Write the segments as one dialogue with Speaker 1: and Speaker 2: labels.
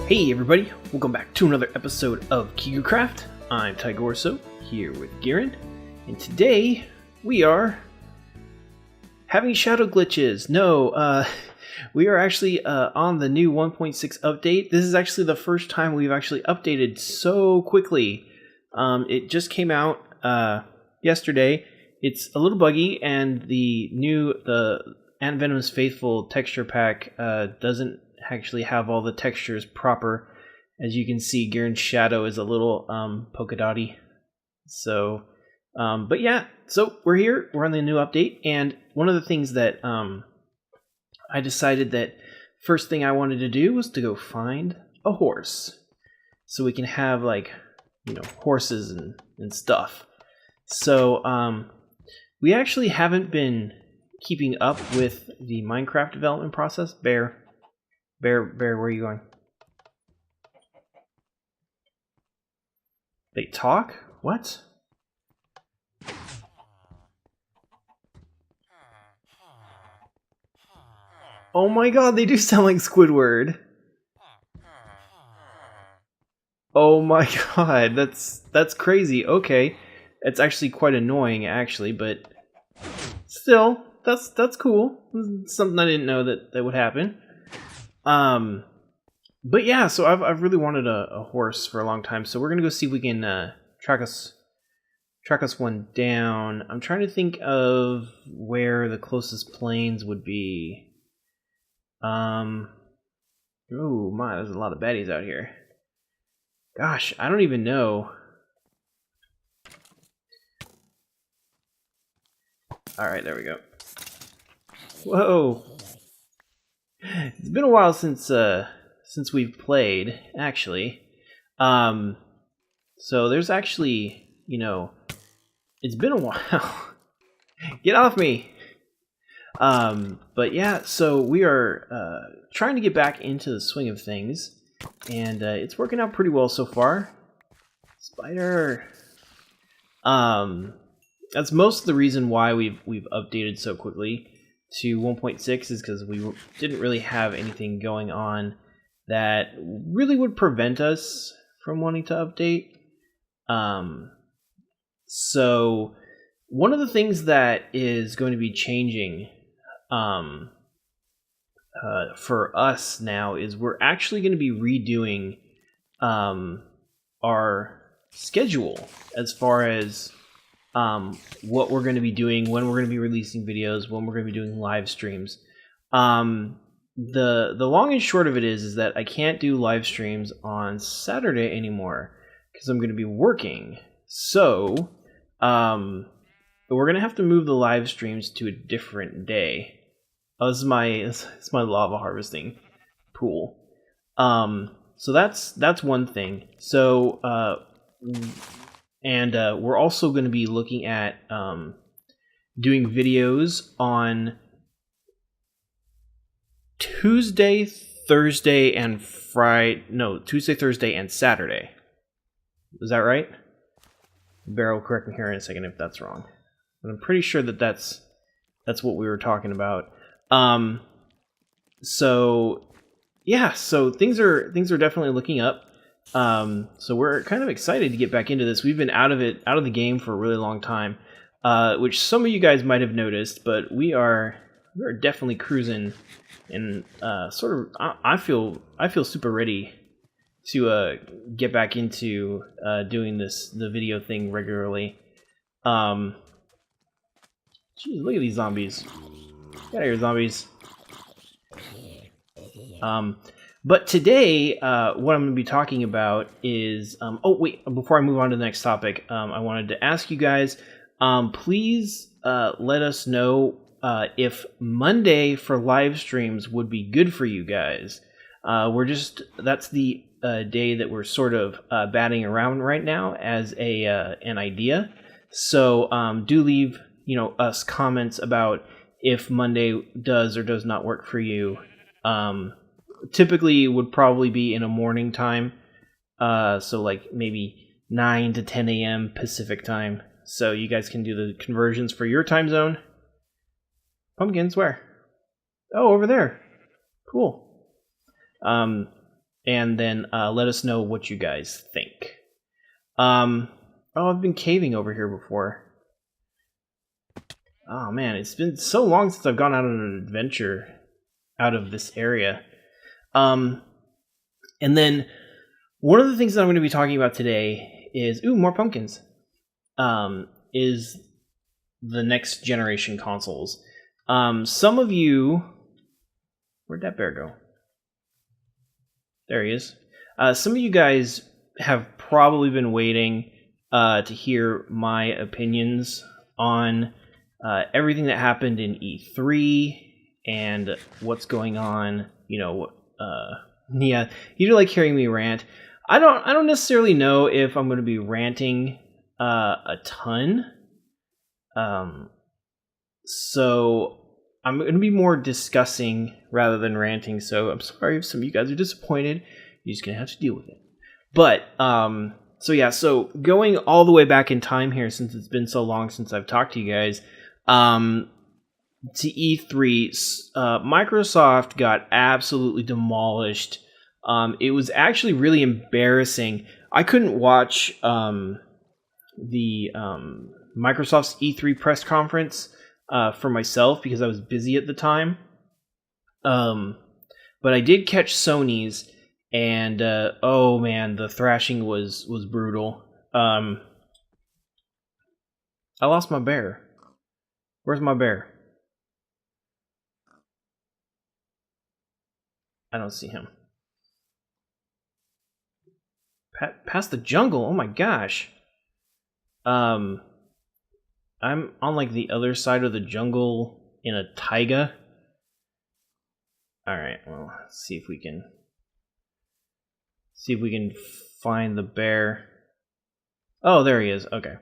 Speaker 1: Hey everybody, welcome back to another episode of KigerCraft. I'm Kiger here with Garen, and today we are having shadow glitches. No, we are actually on the new 1.6 update. This is actually the first time we've actually updated so quickly. It just came out yesterday. It's a little buggy, and the Ant Venom's Faithful texture pack doesn't actually have all the textures proper. As you can see, Garen's shadow is a little polka dotty. So, but yeah, so we're here. We're on the new update, and one of the things that I decided that first thing I wanted to do was to go find a horse, so we can have horses and stuff. So we actually haven't been keeping up with the Minecraft development process. Bear, where are you going? They talk? What? Oh my god, they do sound like Squidward. Oh my god, that's crazy. Okay. It's actually quite annoying actually, but still, that's cool. Something I didn't know that would happen. But yeah, so I've really wanted a horse for a long time, so we're gonna go see if we can track us one down. I'm trying to think of where the closest plains would be. Oh my, there's a lot of baddies out here. Gosh, I don't even know. Alright, there we go. Whoa! It's been a while since we've played, actually. So there's actually, it's been a while. Get off me! But yeah, so we are trying to get back into the swing of things, and it's working out pretty well so far. Spider! That's most of the reason why we've updated so quickly to 1.6 is because we didn't really have anything going on that really would prevent us from wanting to update. So one of the things that is going to be changing for us now is we're actually going to be redoing our schedule as far as what we're going to be doing, when we're going to be releasing videos, when we're going to be doing live streams. The long and short of it is that I can't do live streams on Saturday anymore because I'm going to be working. So we're going to have to move the live streams to a different day. Oh, this is my lava harvesting pool. So that's one thing. So and we're also going to be looking at doing videos on Tuesday, Thursday, and Friday. No, Tuesday, Thursday, and Saturday. Is that right? Bear will correct me here in a second if that's wrong. But I'm pretty sure that that's what we were talking about. So yeah, so things are definitely looking up. So we're kind of excited to get back into this. We've been out of the game for a really long time, which some of you guys might have noticed, but we're definitely cruising, and I feel super ready to get back into doing the video thing regularly. Jeez, look at these zombies! Get out of here, zombies! But today, what I'm going to be talking about is... oh, wait, before I move on to the next topic, I wanted to ask you guys, please let us know if Monday for live streams would be good for you guys. That's the day that we're sort of batting around right now as an idea. So do leave us comments about if Monday does or does not work for you. Typically it would probably be in a morning time, so like maybe 9 to 10 a.m. Pacific time, so you guys can do the conversions for your time zone. Pumpkins, where? Oh, over there. Cool. and then let us know what you guys think. I've been caving over here before. Oh man, it's been so long since I've gone out on an adventure out of this area. And then one of the things that I'm going to be talking about today is more pumpkins. Is the next generation consoles. Some of you, where'd that bear go? There he is. Some of you guys have probably been waiting to hear my opinions on everything that happened in E3 and what's going on. Yeah, you do like hearing me rant. I don't necessarily know if I'm going to be ranting a ton. So I'm going to be more discussing rather than ranting. So I'm sorry if some of you guys are disappointed. You're just going to have to deal with it. But so going all the way back in time here, since it's been so long since I've talked to you guys, to E3, Microsoft got absolutely demolished. It was actually really embarrassing. I couldn't watch the Microsoft's E3 press conference for myself because I was busy at the time. But I did catch Sony's, and oh man, the thrashing was brutal. I lost my bear. Where's my bear? I don't see him. Past the jungle. Oh my gosh. I'm on like the other side of the jungle in a taiga. All right. Well, let's see if we can find the bear. Oh, there he is. Okay.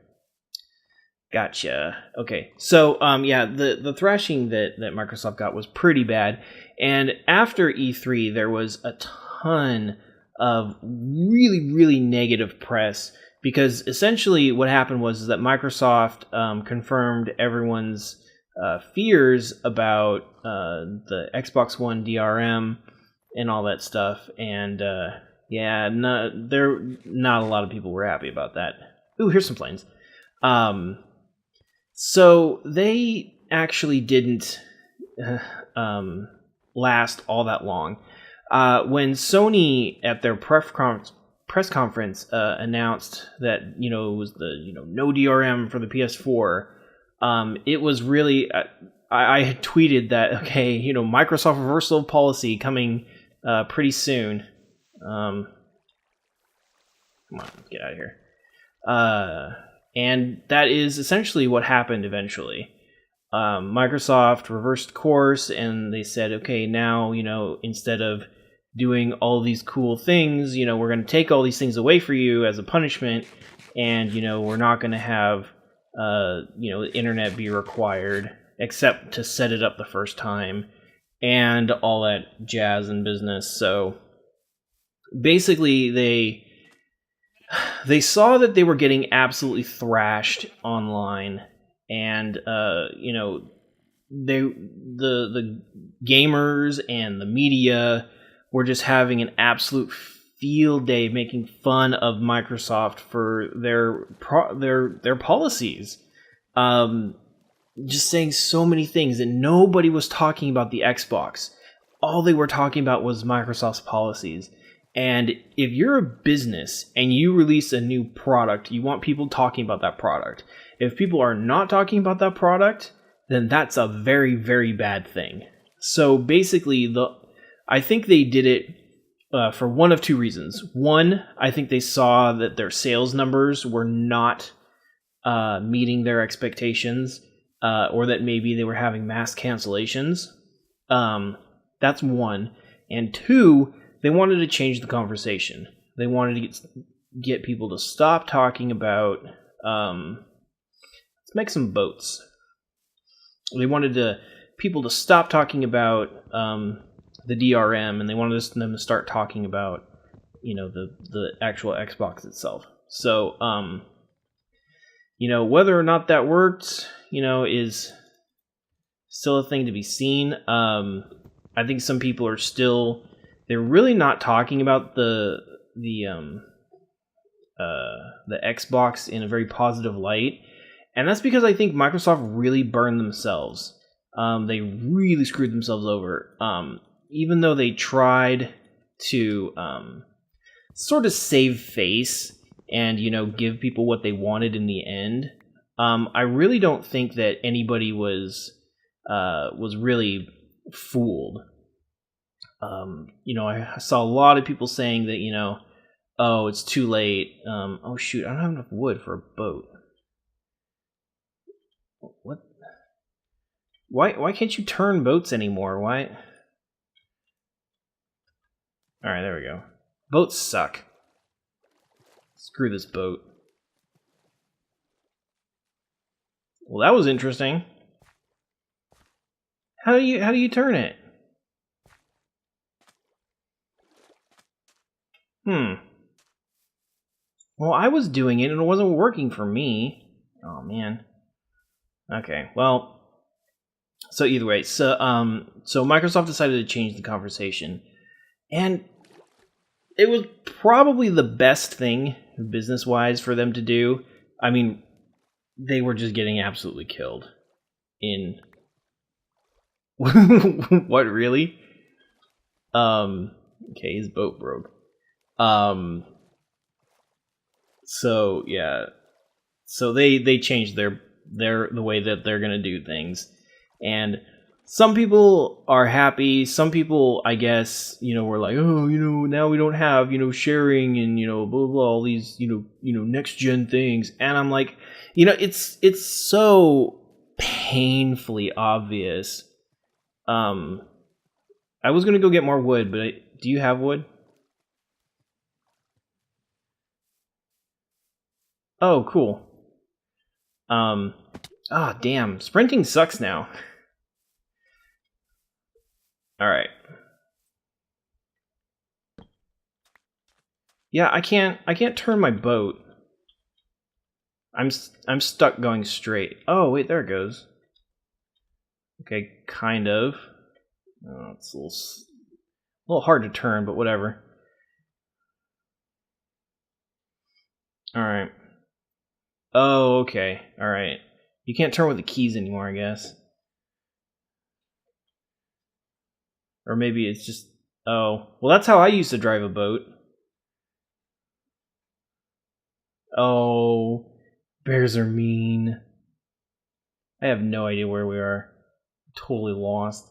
Speaker 1: Gotcha. Okay. So, the thrashing that Microsoft got was pretty bad. And after E3, there was a ton of really, really negative press, because essentially what happened was that Microsoft confirmed everyone's fears about the Xbox One DRM and all that stuff. And not a lot of people were happy about that. Ooh, here's some planes. So they actually didn't last all that long. When Sony at their press conference announced that it was the no DRM for the PS4, it was really I had tweeted that Microsoft reversal of policy coming pretty soon. Come on, let's get out of here. And that is essentially what happened eventually. Microsoft reversed course, and they said, okay, now, instead of doing all these cool things, we're going to take all these things away for you as a punishment, and, we're not going to have, the internet be required, except to set it up the first time, and all that jazz and business. So basically, they saw that they were getting absolutely thrashed online, and the gamers and the media were just having an absolute field day making fun of Microsoft for their policies, just saying so many things, and nobody was talking about the Xbox. All they were talking about was Microsoft's policies. And if you're a business and you release a new product, you want people talking about that product. If people are not talking about that product, then that's a very, very bad thing. So basically, I think they did it for one of two reasons. One, I think they saw that their sales numbers were not meeting their expectations, or that maybe they were having mass cancellations. That's one. And two, they wanted to change the conversation. They wanted to get people to stop talking about, let's make some boats. They wanted people to stop talking about the DRM, and they wanted them to start talking about, the actual Xbox itself. So, whether or not that worked, is still a thing to be seen. I think some people are still they're really not talking about the Xbox in a very positive light, and that's because I think Microsoft really burned themselves. They really screwed themselves over. Even though they tried to sort of save face and give people what they wanted in the end, I really don't think that anybody was really fooled. I saw a lot of people saying that oh, it's too late. Oh shoot, I don't have enough wood for a boat. What? Why can't you turn boats anymore? Why? All right, there we go. Boats suck. Screw this boat. Well, that was interesting. How do you turn it? Well, I was doing it and it wasn't working for me. Oh man. Okay. Well, so either way, so Microsoft decided to change the conversation, and it was probably the best thing business-wise for them to do. I mean, they were just getting absolutely killed in what, really? Okay, his boat broke. So yeah. So they changed their the way that they're going to do things. And some people are happy. Some people, I guess, were like, oh, now we don't have, sharing and, blah, blah, blah, all these, next gen things. And I'm like, it's so painfully obvious. I was going to go get more wood, but do you have wood? Oh, cool. Damn. Sprinting sucks now. Alright. Yeah, I can't turn my boat. I'm stuck going straight. Oh, wait, there it goes. Okay, kind of. Oh, it's a little hard to turn, but whatever. Alright. Oh, okay. Alright. You can't turn with the keys anymore, I guess. Or maybe it's just... Oh. Well, that's how I used to drive a boat. Oh. Bears are mean. I have no idea where we are. Totally lost.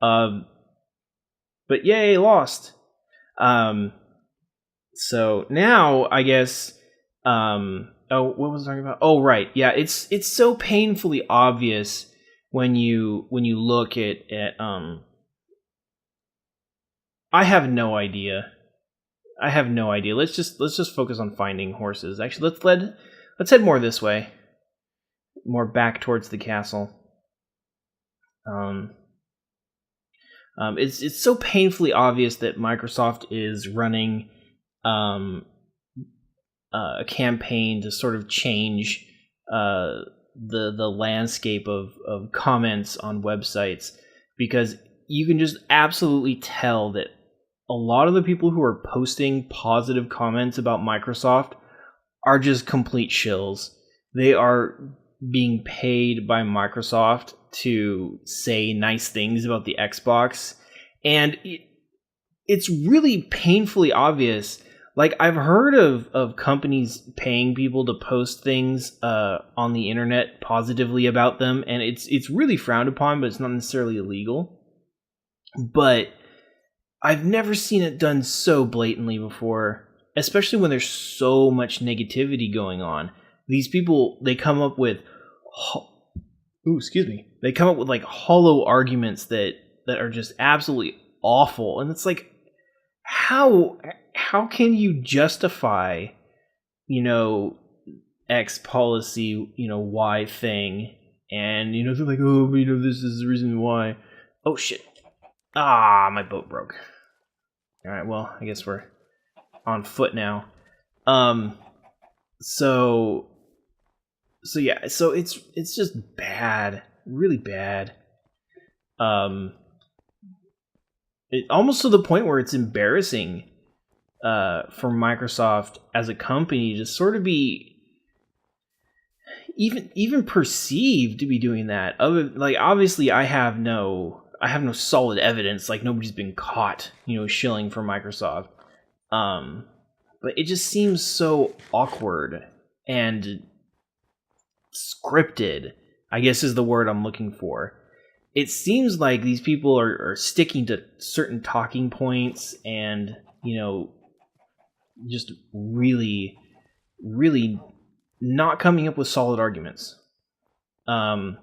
Speaker 1: But yay, lost. So now, I guess... Oh, what was I talking about? Oh, right. Yeah, it's so painfully obvious when you look at I have no idea. Let's just focus on finding horses. Actually, let's head more this way. More back towards the castle. It's so painfully obvious that Microsoft is running a campaign to sort of change the landscape of comments on websites, because you can just absolutely tell that a lot of the people who are posting positive comments about Microsoft are just complete shills. They are being paid by Microsoft to say nice things about the Xbox, and it's really painfully obvious. Like, I've heard of companies paying people to post things on the internet positively about them, and it's really frowned upon, but it's not necessarily illegal. But I've never seen it done so blatantly before, especially when there's so much negativity going on. These people, they come up with... They come up with, like, hollow arguments that are just absolutely awful. And it's like, how can you justify, X policy, Y thing, and, they're like, oh, this is the reason why. Oh, shit. My boat broke. Alright, well, I guess we're on foot now. So yeah, so it's just bad. Really bad. And almost to the point where it's embarrassing for Microsoft as a company to sort of be even perceived to be doing that. Like, obviously, I have no solid evidence. Like, nobody's been caught, shilling for Microsoft. But it just seems so awkward and scripted, I guess is the word I'm looking for. It seems like these people are sticking to certain talking points and, just really, really not coming up with solid arguments. I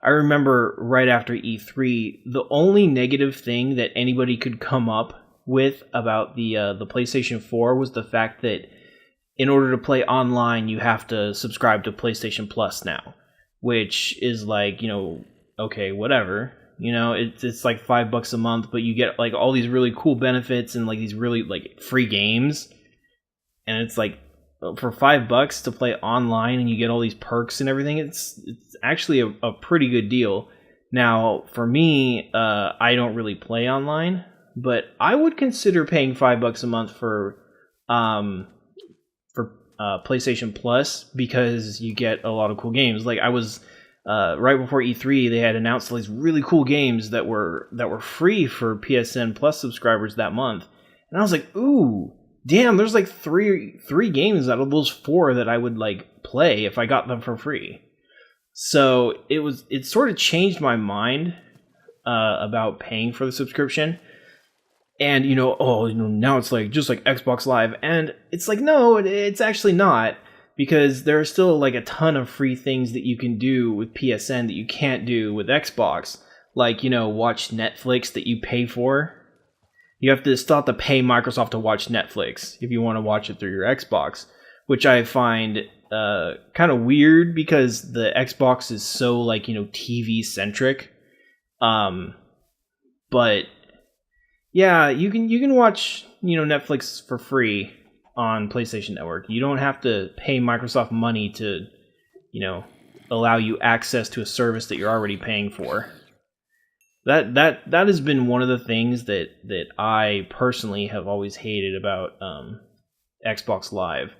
Speaker 1: remember right after E3, the only negative thing that anybody could come up with about the PlayStation 4 was the fact that in order to play online, you have to subscribe to PlayStation Plus now, which is like, okay, whatever. It's like $5 a month, but you get like all these really cool benefits and like these really like free games. And it's like for $5 to play online and you get all these perks and everything, it's actually a pretty good deal. Now, for me, I don't really play online, but I would consider paying $5 a month for PlayStation Plus because you get a lot of cool games. Like I was right before E3, they had announced all these really cool games that were free for PSN Plus subscribers that month, and I was like, ooh, damn! There's like three games out of those 4 that I would like play if I got them for free. So it sort of changed my mind about paying for the subscription. And, now it's like just like Xbox Live. And it's like, no, it's actually not. Because there are still like a ton of free things that you can do with PSN that you can't do with Xbox. Like, watch Netflix that you pay for. You have to still have to pay Microsoft to watch Netflix if you want to watch it through your Xbox. Which I find kind of weird because the Xbox is so like, TV centric. But yeah, you can watch, Netflix for free on PlayStation Network. You don't have to pay Microsoft money to, allow you access to a service that you're already paying for. That has been one of the things that I personally have always hated about Xbox Live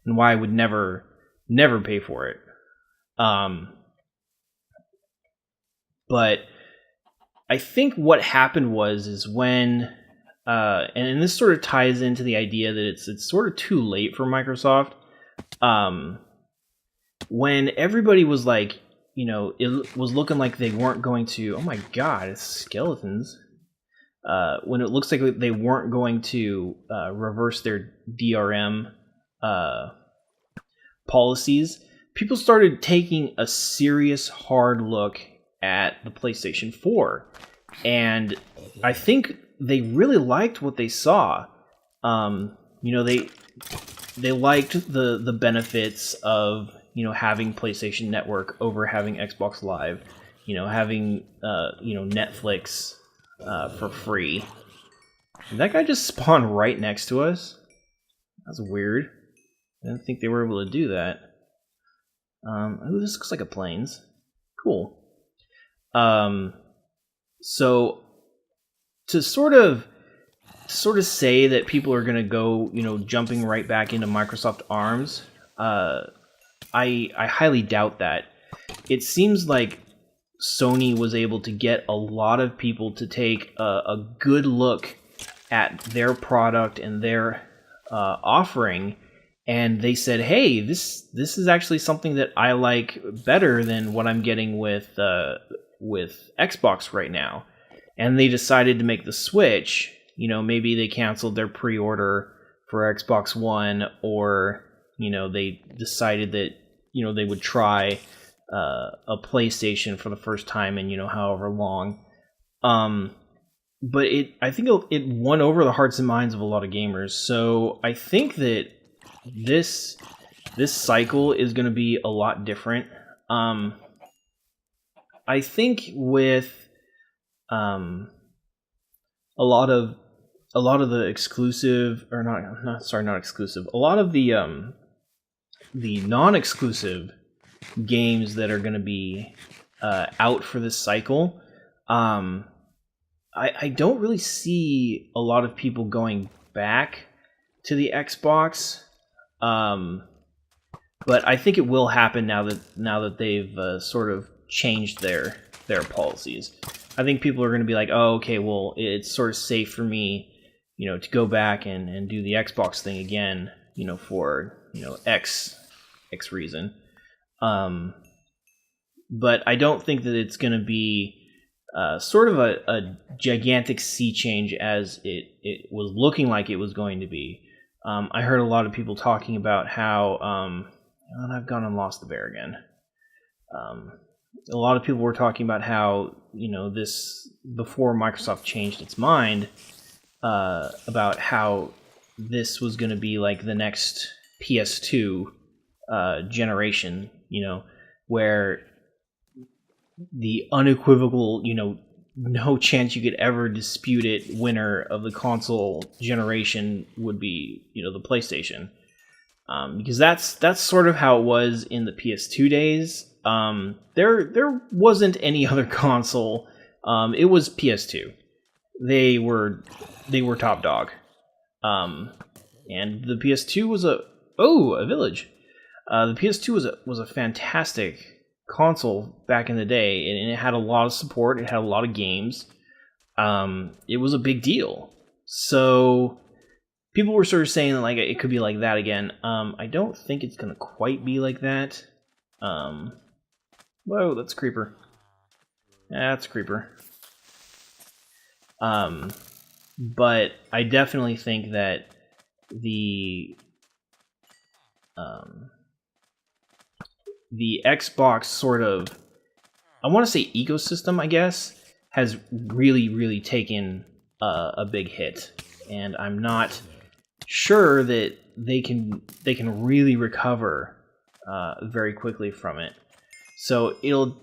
Speaker 1: and why I would never pay for it. But I think what happened is when, and this sort of ties into the idea that it's sort of too late for Microsoft. When everybody was like, it was looking like they weren't going to. Oh my God, it's skeletons. When it looks like they weren't going to reverse their DRM policies, people started taking a serious hard look at the PlayStation 4, and I think they really liked what they saw. They liked the benefits of having PlayStation Network over having Xbox Live, having Netflix for free. Did that guy just spawn right next to us? That's weird. I didn't think they were able to do that. Ooh, this looks like a plains. Cool. So to sort of say that people are gonna go, jumping right back into Microsoft arms, I highly doubt that. It seems like Sony was able to get a lot of people to take a good look at their product and their offering, and they said, hey, this is actually something that I like better than what I'm getting with Xbox right now. And they decided to make the switch. Maybe they canceled their pre-order for Xbox One, or they decided that they would try a PlayStation for the first time in however long. But I think it won over the hearts and minds of a lot of gamers. So I think that this cycle is going to be a lot different. I think with a lot of the exclusive, or not exclusive, a lot of the non-exclusive games that are going to be out for this cycle, I don't really see a lot of people going back to the Xbox, but I think it will happen now that they've sort of changed their policies. I think people are going to be like, oh, okay, well, it's sort of safe for me, to go back and do the Xbox thing again, for X reason. But I don't think that it's going to be sort of a gigantic sea change as it was looking like it was going to be. I heard a lot of people talking about how, and I've gone and lost the bear again. A lot of people were talking about how, this, before Microsoft changed its mind, about how this was going to be like the next PS2 generation, where the unequivocal, no chance you could ever dispute it winner of the console generation would be, the PlayStation. Because that's sort of how it was in the PS2 days. There wasn't any other console. It was PS2. They were top dog. And the PS2 was a village. The PS2 was a fantastic console back in the day, and it had a lot of support. It had a lot of games. It was a big deal. So people were sort of saying that like it could be like that again. I don't think it's gonna quite be like that. Whoa, that's a creeper. That's a creeper. But I definitely think that the Xbox sort of, I want to say ecosystem, I guess, has really, really taken a big hit, and I'm not sure that they can really recover very quickly from it. So it'll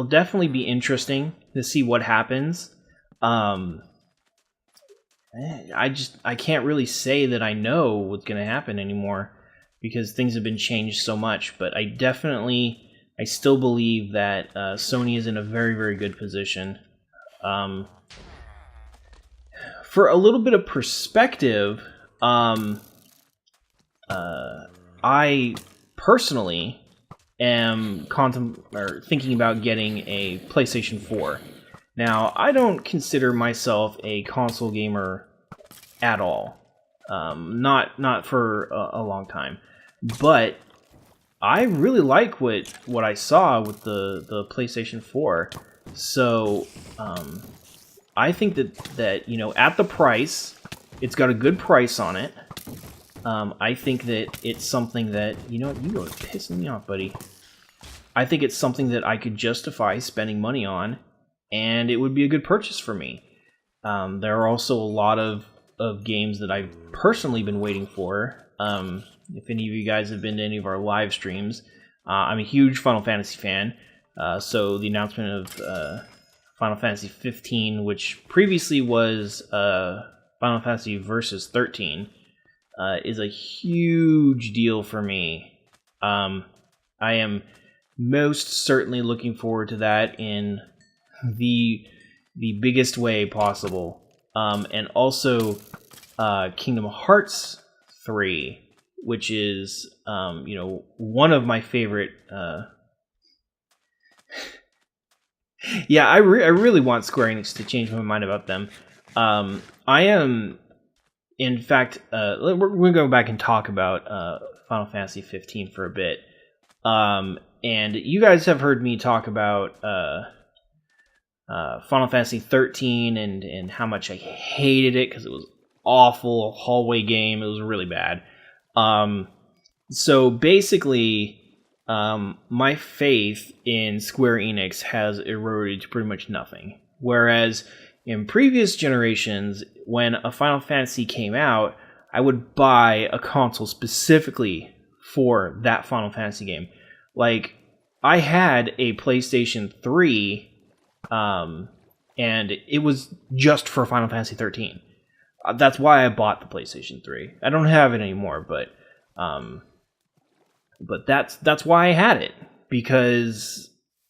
Speaker 1: definitely be interesting to see what happens. I can't really say that I know what's going to happen anymore, because things have been changed so much. But I still believe that Sony is in a very, very good position. For a little bit of perspective, I personally am thinking about getting a PlayStation 4. Now, I don't consider myself a console gamer at all. Not for a long time. But I really like what I saw with the PlayStation 4. So I think that at the price, it's got a good price on it. I think that it's something that, you are pissing me off, buddy. I think it's something that I could justify spending money on, and it would be a good purchase for me. There are also a lot of games that I've personally been waiting for. If any of you guys have been to any of our live streams, I'm a huge Final Fantasy fan. So the announcement of Final Fantasy 15, which previously was Final Fantasy Versus 13, is a huge deal for me. I am most certainly looking forward to that in the biggest way possible. And also Kingdom Hearts 3, which is one of my favorite. Yeah, I really want Square Enix to change my mind about them. I am, in fact, we're going to go back and talk about Final Fantasy 15 for a bit. And you guys have heard me talk about Final Fantasy 13 and how much I hated it because it was awful hallway game. It was really bad. So basically, my faith in Square Enix has eroded to pretty much nothing. Whereas in previous generations, when a Final Fantasy came out, I would buy a console specifically for that Final Fantasy game. Like, I had a PlayStation 3, and it was just for Final Fantasy 13. That's why I bought the PlayStation 3. I don't have it anymore, but that's why I had it, because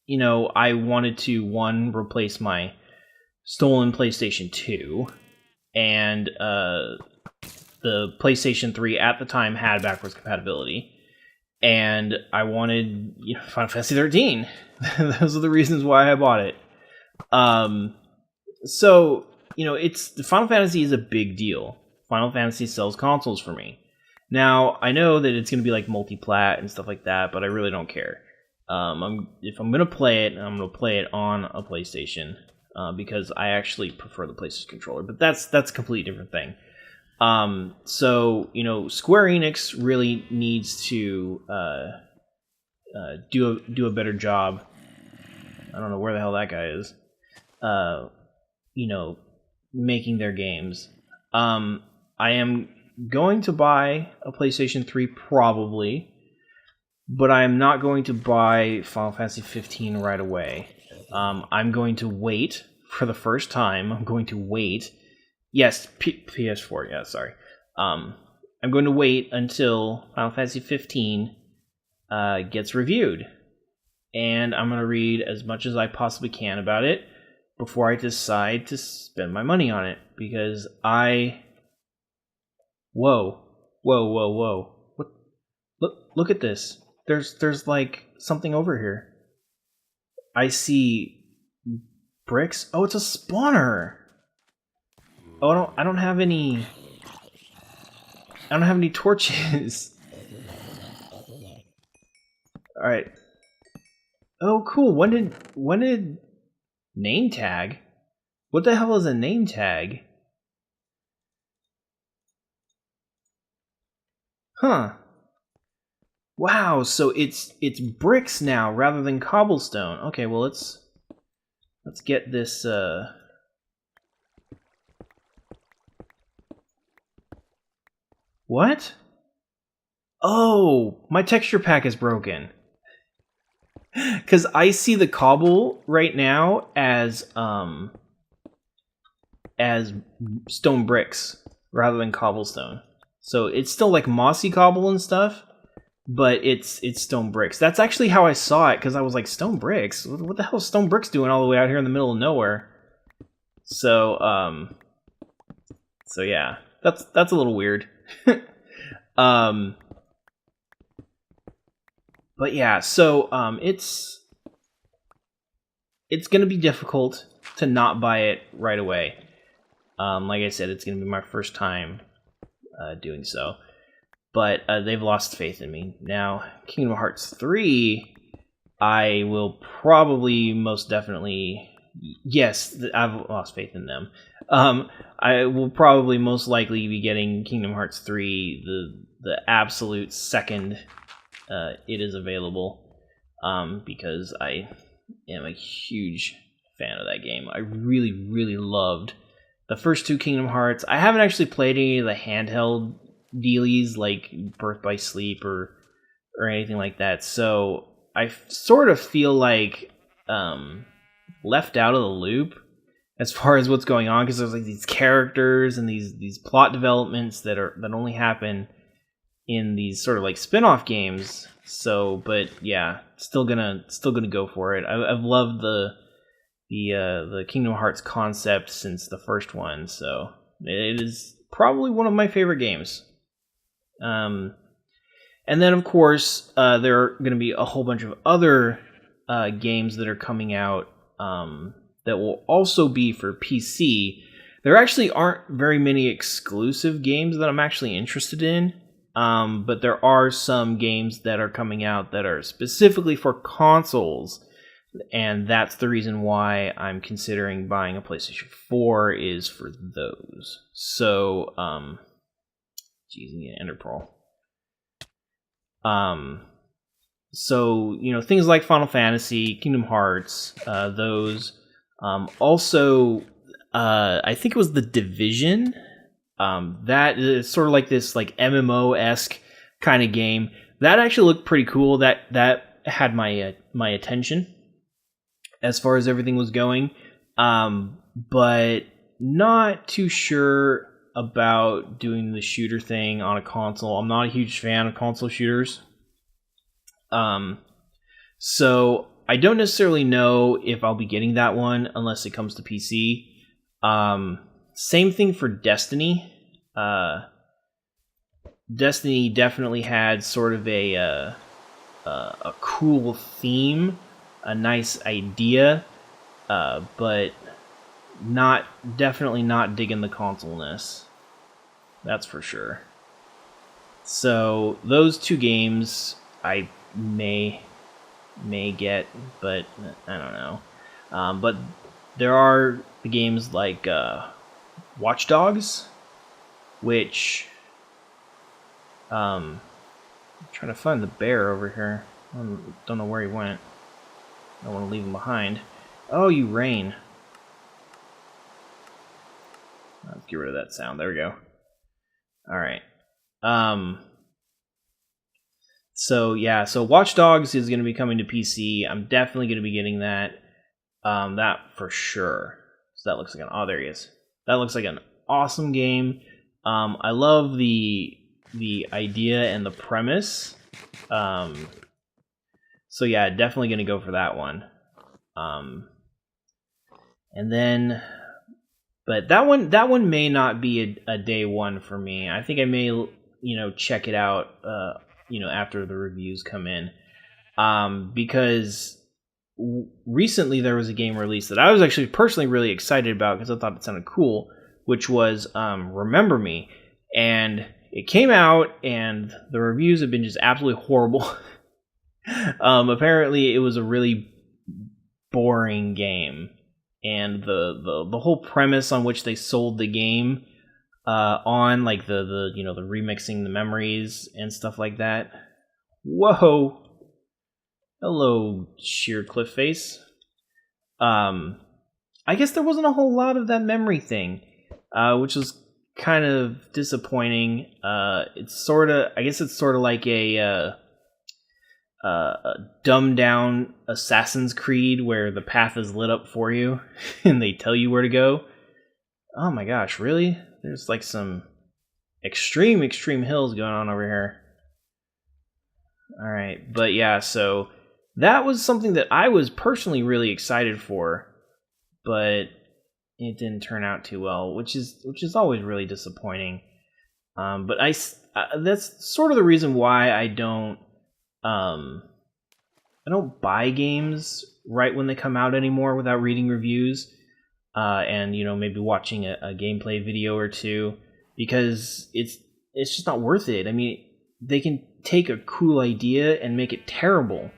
Speaker 1: I wanted to replace my stolen PlayStation 2, and the PlayStation 3 at the time had backwards compatibility, and I wanted Final Fantasy 13. Those are the reasons why I bought it. So the Final Fantasy is a big deal. Final Fantasy sells consoles for me. Now I know that it's going to be like multi-plat and stuff like that, but I really don't care. If I'm going to play it, I'm going to play it on a PlayStation because I actually prefer the PlayStation controller. But that's a completely different thing. So Square Enix really needs to do a better job. I don't know where the hell that guy is. Making their games. I am going to buy a PlayStation 3 probably, but I am not going to buy Final Fantasy 15 right away. I'm going to wait for the first time. I'm going to wait. Yes, PS4. Yeah, sorry. I'm going to wait until Final Fantasy 15 gets reviewed, and I'm going to read as much as I possibly can about it before I decide to spend my money on it, because Whoa. What? Look at this. There's like something over here. I see bricks. Oh, it's a spawner. Oh, I don't have any torches. All right. Oh, cool. When did name tag? What the hell is a name tag? Huh. Wow, so it's bricks now rather than cobblestone. Okay, well let's get this What? Oh, my texture pack is broken. Cuz I see the cobble right now as stone bricks rather than cobblestone. So it's still like mossy cobble and stuff, but it's stone bricks. That's actually how I saw it, because I was like, stone bricks? What the hell is stone bricks doing all the way out here in the middle of nowhere? So yeah, that's a little weird. But yeah, so it's gonna be difficult to not buy it right away. Like I said, it's gonna be my first time doing so, but they've lost faith in me. Now, Kingdom Hearts 3, I will probably most definitely, yes, I've lost faith in them. I will probably most likely be getting Kingdom Hearts 3 the absolute second it is available, because I am a huge fan of that game. I really, really loved the first two Kingdom Hearts. I haven't actually played any of the handheld dealies like Birth by Sleep or anything like that, so I sort of feel like left out of the loop as far as what's going on, because there's like these characters and these plot developments that only happen in these sort of like spin-off games. So, but yeah, still gonna go for it. I've loved the Kingdom Hearts concept since the first one, so it is probably one of my favorite games. And then of course there are going to be a whole bunch of other games that are coming out that will also be for PC. There actually aren't very many exclusive games that I'm actually interested in, but there are some games that are coming out that are specifically for consoles. And that's the reason why I'm considering buying a PlayStation 4 is for those. So, geez, I need an ender pearl. So, things like Final Fantasy, Kingdom Hearts, those. Also, I think it was The Division. That is sort of like this like MMO-esque kind of game. That actually looked pretty cool. That had my attention as far as everything was going, but not too sure about doing the shooter thing on a console. I'm not a huge fan of console shooters, so I don't necessarily know if I'll be getting that one unless it comes to PC. Same thing for Destiny. Destiny definitely had sort of a cool theme, a nice idea, but definitely not digging the console-ness. That's for sure. So those two games I may get, but I don't know. But there are the games like Watch Dogs, which I'm trying to find the bear over here. I don't know where he went. I don't want to leave him behind. Oh, you rain. Let's get rid of that sound. There we go. All right. So yeah, so Watch Dogs is going to be coming to PC. I'm definitely going to be getting that. That for sure. So that looks like there he is. That looks like an awesome game. I love the idea and the premise. So yeah, definitely going to go for that one. And then, but that one may not be a day one for me. I think I may, check it out, after the reviews come in. Because recently there was a game release that I was actually personally really excited about because I thought it sounded cool, which was Remember Me. And it came out, and the reviews have been just absolutely horrible. Apparently, it was a really boring game, and the whole premise on which they sold the game on, like the remixing the memories and stuff like that. Whoa, hello, sheer cliff face. I guess there wasn't a whole lot of that memory thing, which was kind of disappointing. It's sort of like a dumbed down Assassin's Creed where the path is lit up for you and they tell you where to go. Oh my gosh, really? There's like some extreme hills going on over here. All right, but yeah, so that was something that I was personally really excited for, but it didn't turn out too well, which is always really disappointing. But that's sort of the reason why I don't buy games right when they come out anymore without reading reviews, and maybe watching a gameplay video or two, because it's just not worth it. I mean, they can take a cool idea and make it terrible,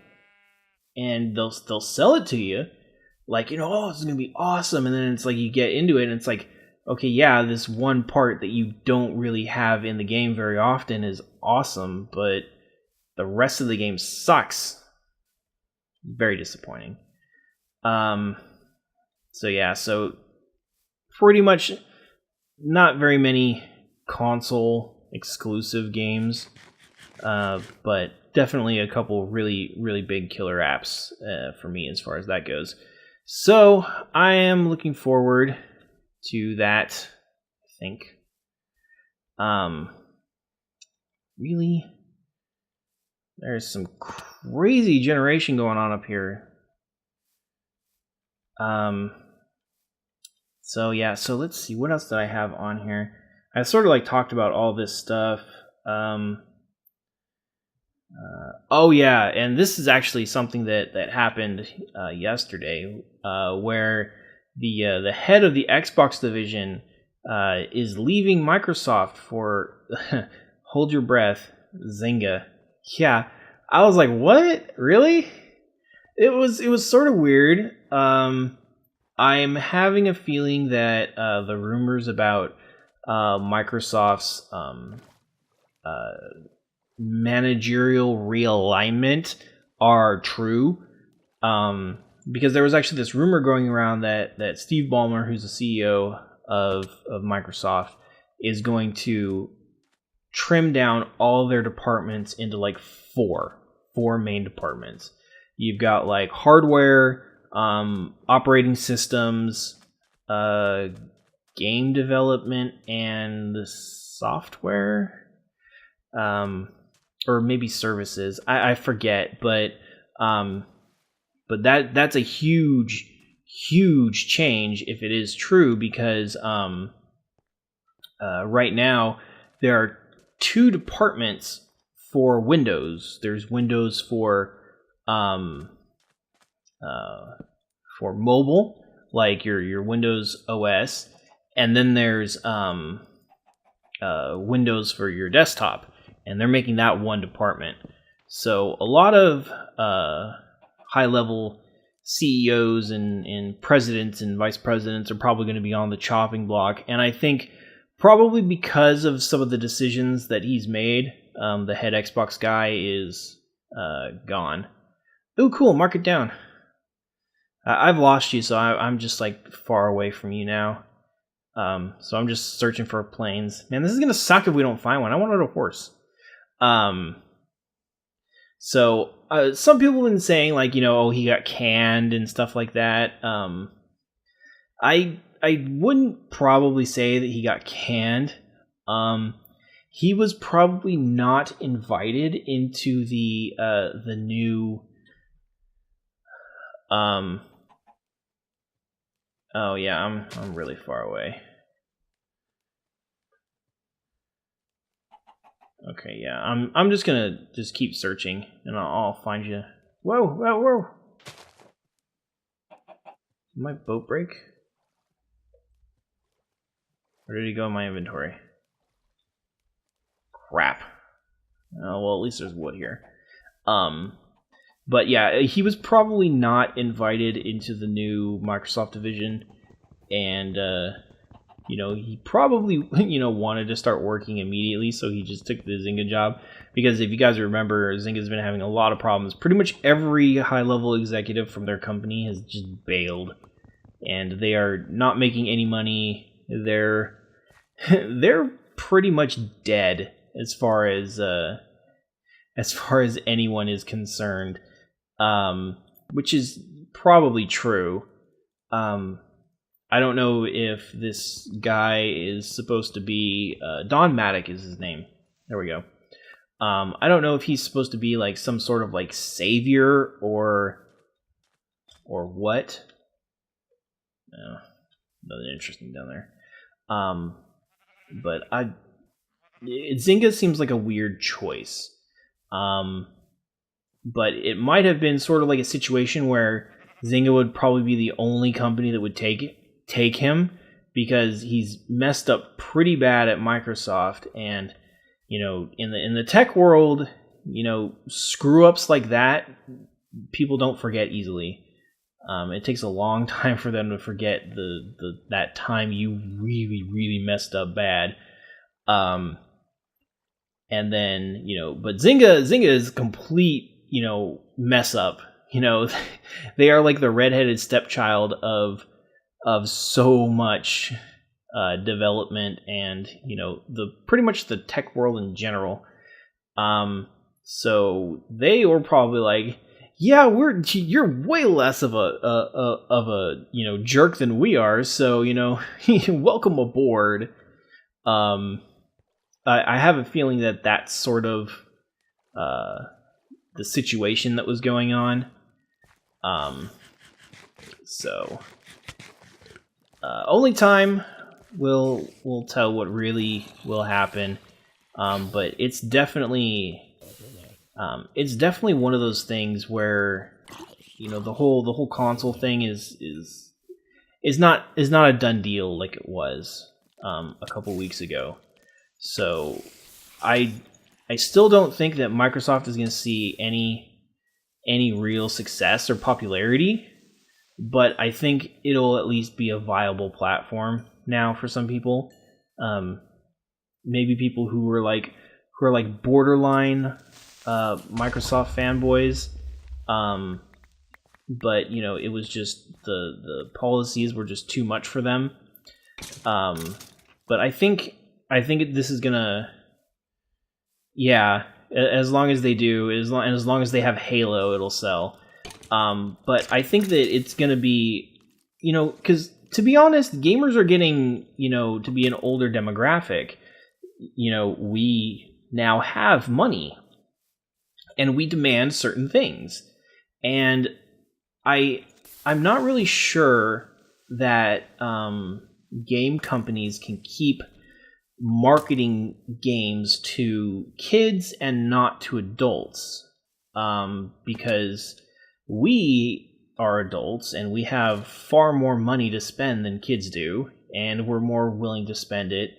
Speaker 1: and they'll sell it to you like, oh, this is gonna be awesome, and then it's like you get into it and it's like, okay, yeah, this one part that you don't really have in the game very often is awesome, but the rest of the game sucks. Very disappointing. So yeah, so pretty much not very many console exclusive games, but definitely a couple really, really big killer apps for me as far as that goes. So I am looking forward to that, I think. Really, there's some crazy generation going on up here. So yeah, so let's see, what else did I have on here? I sort of like talked about all this stuff. Oh yeah, and this is actually something that happened yesterday, where the head of the Xbox division is leaving Microsoft for hold your breath, Zynga. Yeah, I was like, what? Really? It was sort of weird. I'm having a feeling that the rumors about Microsoft's managerial realignment are true, because there was actually this rumor going around that Steve Ballmer, who's the CEO of Microsoft, is going to trim down all their departments into like four main departments. You've got like hardware, operating systems, game development, and software, or maybe services. I forget, but that's a huge huge change if it is true, because right now there are two departments for Windows. There's Windows for mobile, like your Windows OS, and then there's Windows for your desktop, and they're making that one department. So a lot of high-level CEOs and presidents and vice presidents are probably going to be on the chopping block, and I think probably because of some of the decisions that he's made, the head Xbox guy is gone. Oh, cool, mark it down. I've lost you, so I'm just like far away from you now. So I'm just searching for planes. Man, this is gonna suck if we don't find one. I wanted a horse. So some people have been saying, like, oh, he got canned and stuff like that. I wouldn't probably say that he got canned. He was probably not invited into the new. Oh yeah, I'm really far away. Okay, yeah, I'm just gonna keep searching, and I'll find you. Whoa, whoa, whoa! Did my boat break? Where did he go in my inventory? Crap. Oh, well, at least there's wood here. But yeah, he was probably not invited into the new Microsoft division, and he probably wanted to start working immediately, so he just took the Zynga job. Because if you guys remember, Zynga's been having a lot of problems. Pretty much every high-level executive from their company has just bailed, and they are not making any money. They're pretty much dead as far as anyone is concerned. Which is probably true. I don't know if this guy is supposed to be Don Maddock is his name. There we go. I don't know if he's supposed to be like some sort of like savior or what. Nothing interesting down there. But Zynga seems like a weird choice. But it might have been sort of like a situation where Zynga would probably be the only company that would take him, because he's messed up pretty bad at Microsoft, and in the tech world, screw ups like that people don't forget easily. It takes a long time for them to forget that time you really, really messed up bad. And then but Zynga is complete mess up. They are like the redheaded stepchild of so much development and the pretty much the tech world in general. So they were probably like, yeah, you're way less of a jerk than we are, so welcome aboard. I have a feeling that that's sort of the situation that was going on. So only time will tell what really will happen. But it's definitely one of those things where the whole console thing is not a done deal like it was a couple weeks ago. So I still don't think that Microsoft is going to see any real success or popularity, but I think it'll at least be a viable platform now for some people. Maybe people who are like borderline Microsoft fanboys, but it was just the policies were just too much for them. But I think this is gonna. Yeah, as long as they do, as long as they have Halo, it'll sell. But I think that it's going to be, because to be honest, gamers are getting, to be an older demographic. We now have money, and we demand certain things. And I I'm not really sure that game companies can keep marketing games to kids and not to adults, because we are adults and we have far more money to spend than kids do, and we're more willing to spend it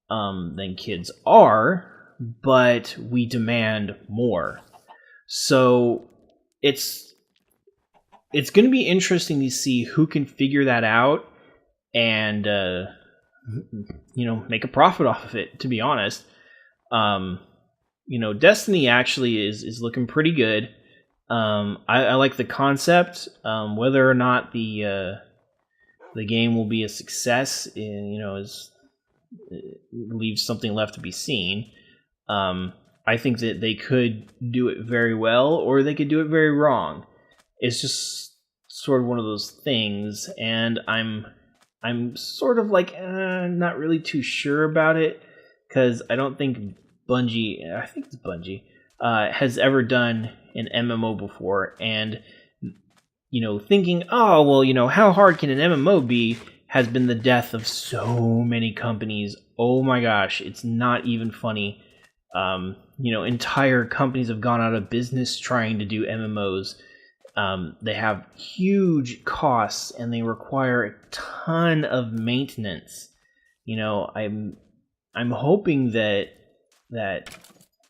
Speaker 1: than kids are, but we demand more. So it's going to be interesting to see who can figure that out and make a profit off of it, to be honest. Destiny actually is looking pretty good. I like the concept. Whether or not the game will be a success, leaves something left to be seen. I think that they could do it very well, or they could do it very wrong. It's just sort of one of those things, and I'm sort of like not really too sure about it, because I don't think Bungie, I think it's Bungie, has ever done an MMO before, and thinking, oh well, how hard can an MMO be, has been the death of so many companies. Oh my gosh, it's not even funny. Entire companies have gone out of business trying to do MMOs. They have huge costs and they require a ton of maintenance. I'm hoping that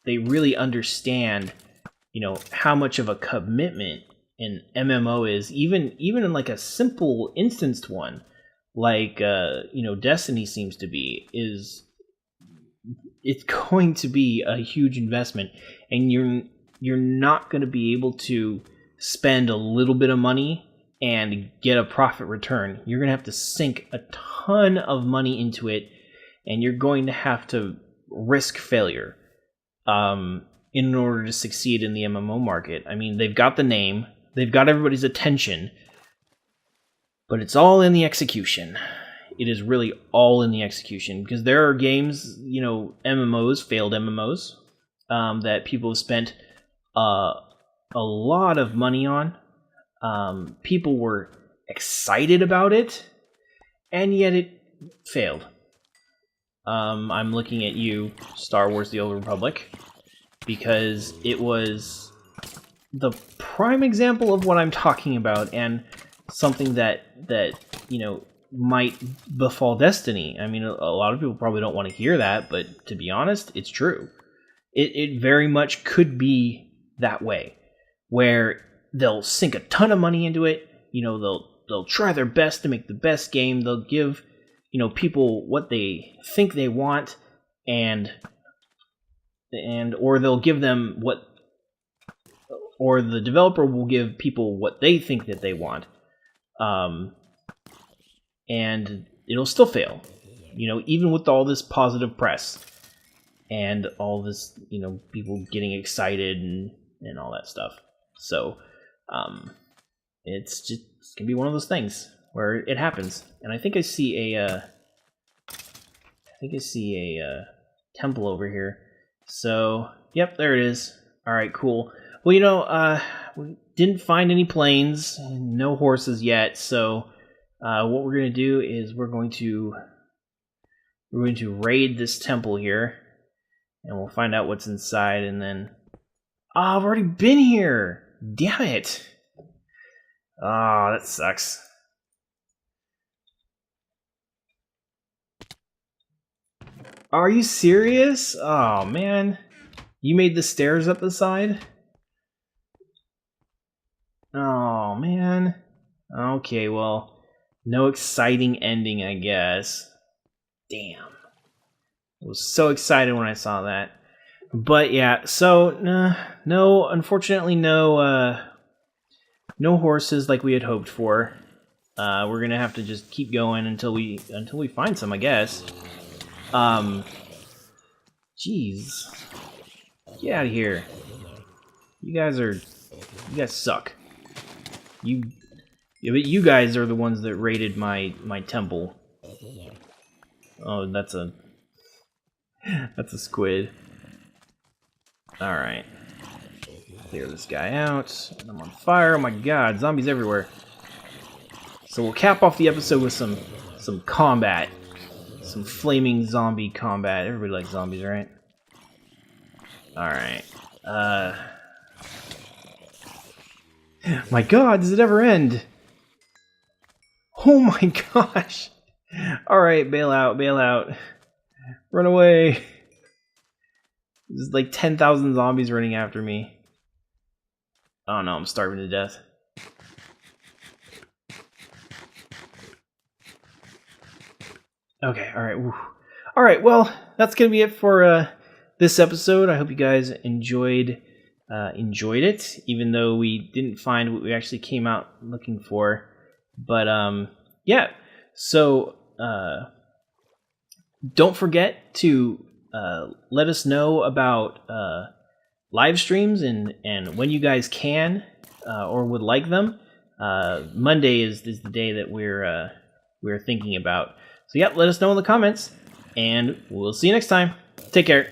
Speaker 1: they really understand, how much of a commitment an MMO is, even in like a simple instanced one, like Destiny seems to be. It's going to be a huge investment, and you're not going to be able to spend a little bit of money and get a profit return. You're going to have to sink a ton of money into it, and you're going to have to risk failure in order to succeed in the MMO market. I mean, they've got the name, they've got everybody's attention, but it's all in the execution. It is really all in the execution, because there are games, MMOs, failed MMOs, that people have spent a lot of money on. People were excited about it, and yet it failed. I'm looking at you, Star Wars: The Old Republic, because it was the prime example of what I'm talking about, and something that might befall Destiny. I mean, a lot of people probably don't want to hear that, but to be honest, it's true. It very much could be that way, where they'll sink a ton of money into it. They'll try their best to make the best game. They'll give people what they think they want, or they'll give them what, or the developer will give people what they think that they want. And it'll still fail, even with all this positive press and all this, people getting excited and all that stuff. So, it's gonna be one of those things where it happens. And I think I see a temple over here. So, yep, there it is. All right, cool. Well, we didn't find any planes, no horses yet, so what we're going to do is we're going to raid this temple here, and we'll find out what's inside, and then... I've already been here! Damn it! That sucks. Are you serious? Oh, man. You made the stairs up the side? Oh, man. Okay, well... No exciting ending, I guess. Damn. I was so excited when I saw that. But yeah, so no, unfortunately, no horses like we had hoped for. We're gonna have to just keep going until we find some, I guess. Jeez, get out of here. You guys suck. Yeah, but you guys are the ones that raided my temple. Oh, that's a squid. Alright. Clear this guy out. I'm on fire. Oh my god, zombies everywhere. So we'll cap off the episode with some combat. Some flaming zombie combat. Everybody likes zombies, right? Alright. My god, does it ever end? Oh my gosh! Alright, bail out, bail out. Run away. There's like 10,000 zombies running after me. Oh no, I'm starving to death. Okay, alright. Alright, well, that's gonna be it for this episode. I hope you guys enjoyed it, even though we didn't find what we actually came out looking for. But yeah, so don't forget to let us know about live streams and when you guys can or would like them. Monday is the day that we're thinking about. So yeah, let us know in the comments, and we'll see you next time. Take care.